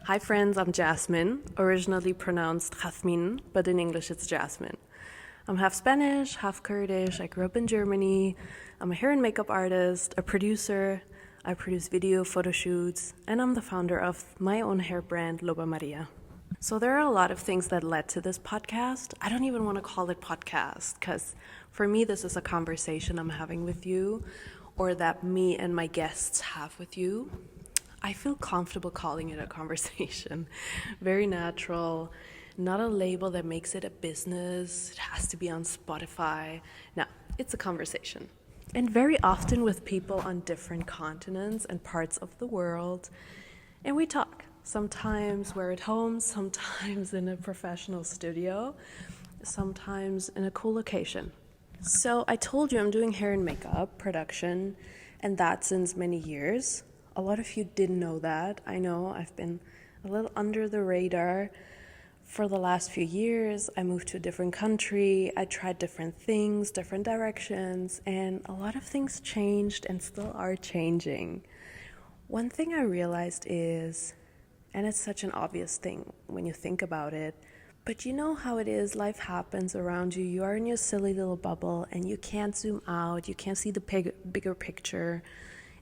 Hi friends, I'm Jazmin, originally pronounced Jazmin, but in English it's Jazmin. I'm half Spanish, half Kurdish. I grew up in Germany. I'm a hair and makeup artist, a producer. I produce video photo shoots, and I'm the founder of my own hair brand, Loba Maria. So there are a lot of things that led to this podcast. I don't even want to call it podcast, because for me this is a conversation I'm having with you, or that me and my guests have with you. I feel comfortable calling it a conversation. Very natural, not a label that makes it a business. It has to be on Spotify. No, it's a conversation. And very often with people on different continents and parts of the world. And we talk. Sometimes we're at home, sometimes in a professional studio, sometimes in a cool location. So I told you I'm doing hair and makeup production, and that since many years. A lot of you didn't know that. I know I've been a little under the radar for the last few years. I moved to a different country. I tried different things, different directions, and a lot of things changed and still are changing. One thing I realized is, and it's such an obvious thing when you think about it, but you know how it is, life happens around you. You are in your silly little bubble and you can't zoom out, you can't see the bigger picture.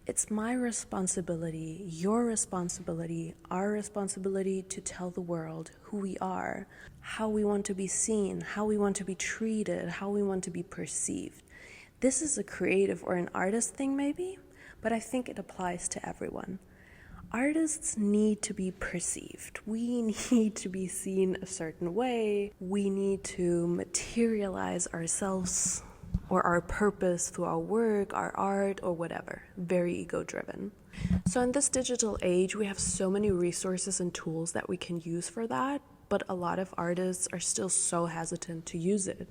It's my responsibility, your responsibility, our responsibility to tell the world who we are, how we want to be seen, how we want to be treated, how we want to be perceived. This is a creative or an artist thing maybe, but I think it applies to everyone. Artists need to be perceived. We need to be seen a certain way. We need to materialize ourselves or our purpose through our work, our art, or whatever. Very ego-driven. So in this digital age, we have so many resources and tools that we can use for that, but a lot of artists are still so hesitant to use it.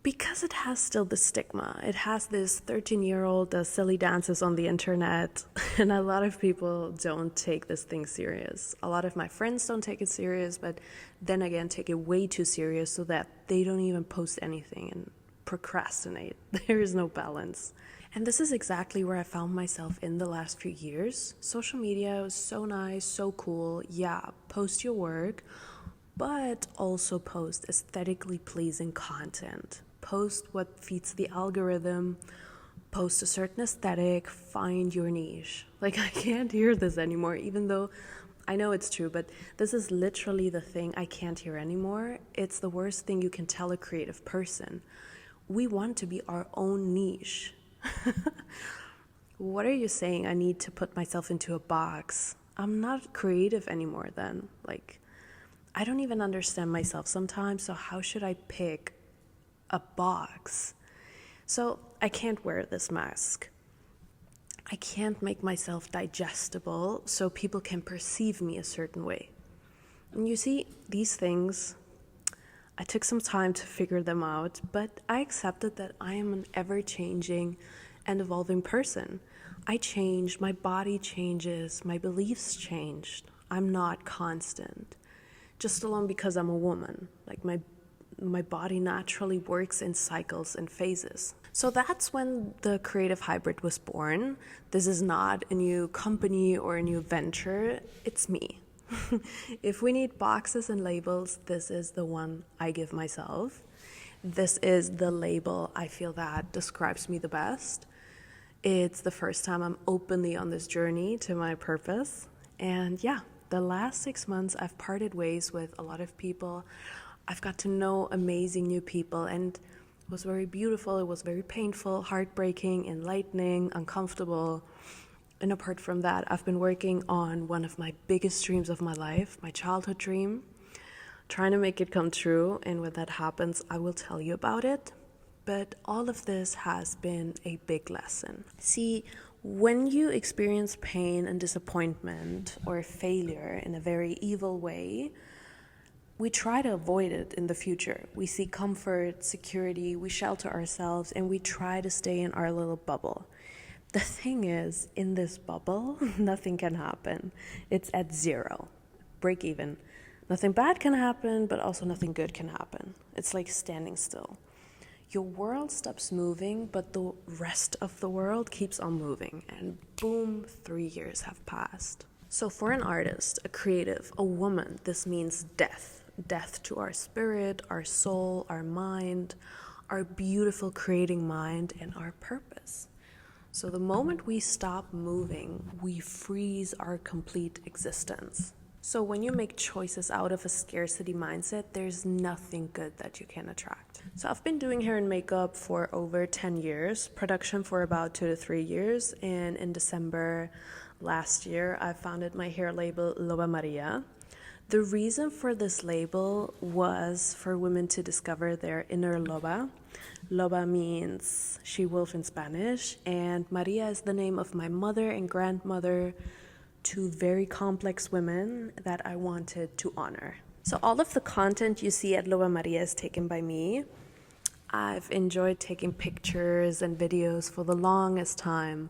Because it has still the stigma. It has this 13-year-old does silly dances on the internet, and a lot of people don't take this thing serious. A lot of my friends don't take it serious, but then again take it way too serious so that they don't even post anything and procrastinate. There is no balance. And this is exactly where I found myself in the last few years. Social media was so nice, so cool. Yeah, post your work, but also post aesthetically pleasing content. Post what feeds the algorithm, post a certain aesthetic, find your niche. Like, I can't hear this anymore, even though I know it's true, but this is literally the thing I can't hear anymore. It's the worst thing you can tell a creative person. We want to be our own niche. What are you saying? I need to put myself into a box. I'm not creative anymore then. Like, I don't even understand myself sometimes, so how should I pick a box? So I can't wear this mask. I can't make myself digestible so people can perceive me a certain way. And you see, these things, I took some time to figure them out, but I accepted that I am an ever-changing and evolving person. I change, my body changes, my beliefs changed. I'm not constant. Just alone because I'm a woman. Like my body naturally works in cycles and phases. So that's when the Creative Hybrid was born. This is not a new company or a new venture, it's me. If we need boxes and labels, this is the one I give myself. This is the label I feel that describes me the best. It's the first time I'm openly on this journey to my purpose. And yeah, the last 6 months I've parted ways with a lot of people. I've got to know amazing new people, and it was very beautiful, it was very painful, heartbreaking, enlightening, uncomfortable. And apart from that, I've been working on one of my biggest dreams of my life, my childhood dream, trying to make it come true. And when that happens, I will tell you about it. But all of this has been a big lesson. See, when you experience pain and disappointment or failure in a very evil way, we try to avoid it in the future. We seek comfort, security, we shelter ourselves, and we try to stay in our little bubble. The thing is, in this bubble, nothing can happen. It's at zero, break even. Nothing bad can happen, but also nothing good can happen. It's like standing still. Your world stops moving, but the rest of the world keeps on moving. And boom, 3 years have passed. So for an artist, a creative, a woman, this means death. Death to our spirit, our soul, our mind, our beautiful creating mind, and our purpose. So the moment we stop moving, we freeze our complete existence. So when you make choices out of a scarcity mindset, there's nothing good that you can attract. So I've been doing hair and makeup for over 10 years, production for about 2 to 3 years, and in December last year, I founded my hair label, Loba Maria. The reason for this label was for women to discover their inner loba. Loba means she-wolf in Spanish, and Maria is the name of my mother and grandmother, two very complex women that I wanted to honor. So all of the content you see at Loba Maria is taken by me. I've enjoyed taking pictures and videos for the longest time.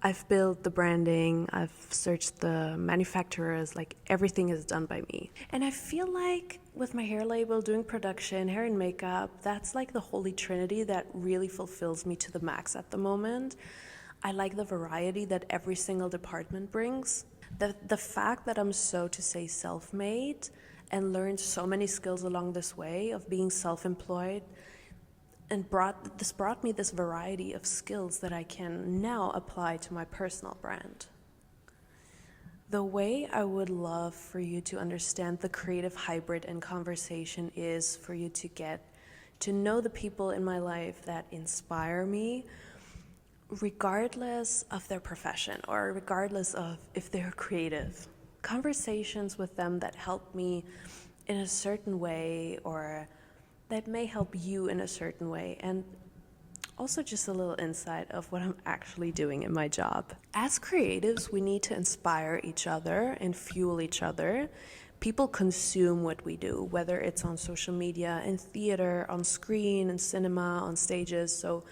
I've built the branding, I've searched the manufacturers, like everything is done by me. And I feel like with my hair label, doing production, hair and makeup, that's like the holy trinity that really fulfills me to the max at the moment. I like the variety that every single department brings. The fact that I'm so to say self-made and learned so many skills along this way of being self-employed and brought me this variety of skills that I can now apply to my personal brand. The way I would love for you to understand the creative hybrid in conversation is for you to get to know the people in my life that inspire me, regardless of their profession or regardless of if they're creative. Conversations with them that help me in a certain way or that may help you in a certain way, and also just a little insight of what I'm actually doing in my job. As creatives, we need to inspire each other and fuel each other. People consume what we do, whether it's on social media, in theater, on screen, in cinema, on stages. So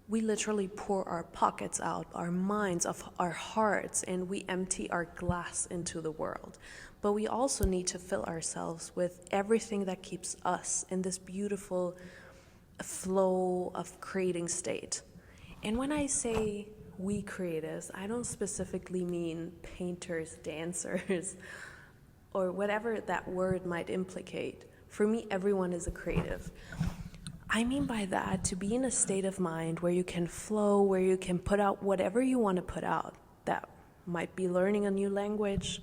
we literally pour our pockets out, our minds, of our hearts, and we empty our glass into the world. But we also need to fill ourselves with everything that keeps us in this beautiful flow of creating state. And when I say we creatives, I don't specifically mean painters, dancers, or whatever that word might implicate. For me, everyone is a creative. I mean by that to be in a state of mind where you can flow, where you can put out whatever you want to put out. That might be learning a new language,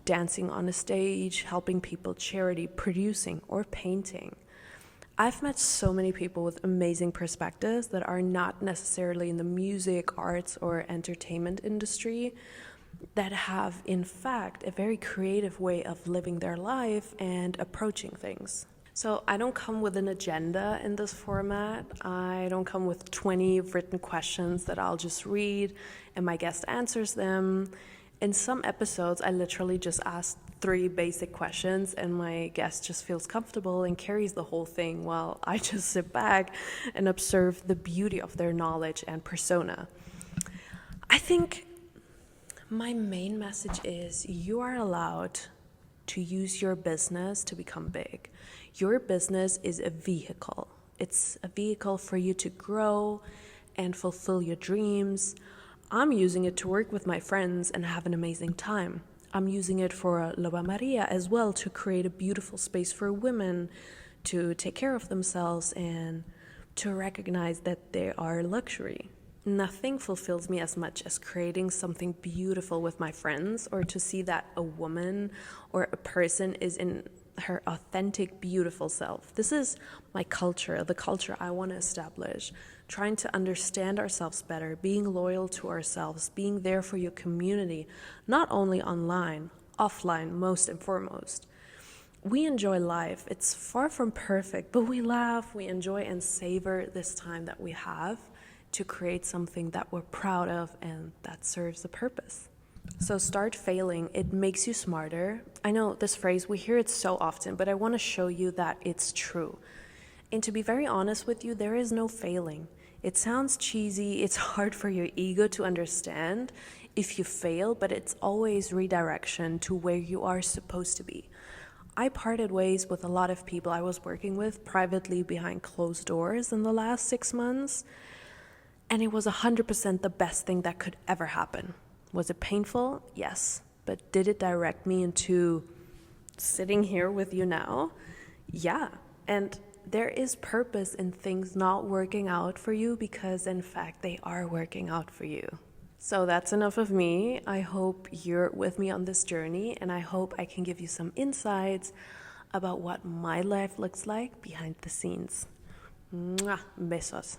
dancing on a stage, helping people, charity, producing, or painting. I've met so many people with amazing perspectives that are not necessarily in the music, arts, or entertainment industry that have, in fact, a very creative way of living their life and approaching things. So I don't come with an agenda in this format. I don't come with 20 written questions that I'll just read and my guest answers them. In some episodes, I literally just ask 3 basic questions and my guest just feels comfortable and carries the whole thing while I just sit back and observe the beauty of their knowledge and persona. I think my main message is you are allowed to use your business to become big. Your business is a vehicle. It's a vehicle for you to grow and fulfill your dreams. I'm using it to work with my friends and have an amazing time. I'm using it for Loba Maria as well, to create a beautiful space for women to take care of themselves and to recognize that they are a luxury. Nothing fulfills me as much as creating something beautiful with my friends, or to see that a woman or a person is in her authentic, beautiful self. This is my culture, the culture I want to establish. Trying to understand ourselves better, being loyal to ourselves, being there for your community, not only online, offline, most and foremost. We enjoy life. It's far from perfect, but we laugh, we enjoy and savor this time that we have to create something that we're proud of and that serves a purpose. So start failing. It makes you smarter. I know this phrase, we hear it so often, but I want to show you that it's true. And to be very honest with you, there is no failing. It sounds cheesy. It's hard for your ego to understand if you fail, but it's always redirection to where you are supposed to be. I parted ways with a lot of people I was working with privately behind closed doors in the last 6 months, and it was 100% the best thing that could ever happen. Was it painful? Yes. but did it direct me into sitting here with you now? Yeah. And there is purpose in things not working out for you because, in fact, they are working out for you. So that's enough of me. I hope you're with me on this journey, and I hope I can give you some insights about what my life looks like behind the scenes. Mwah. Besos.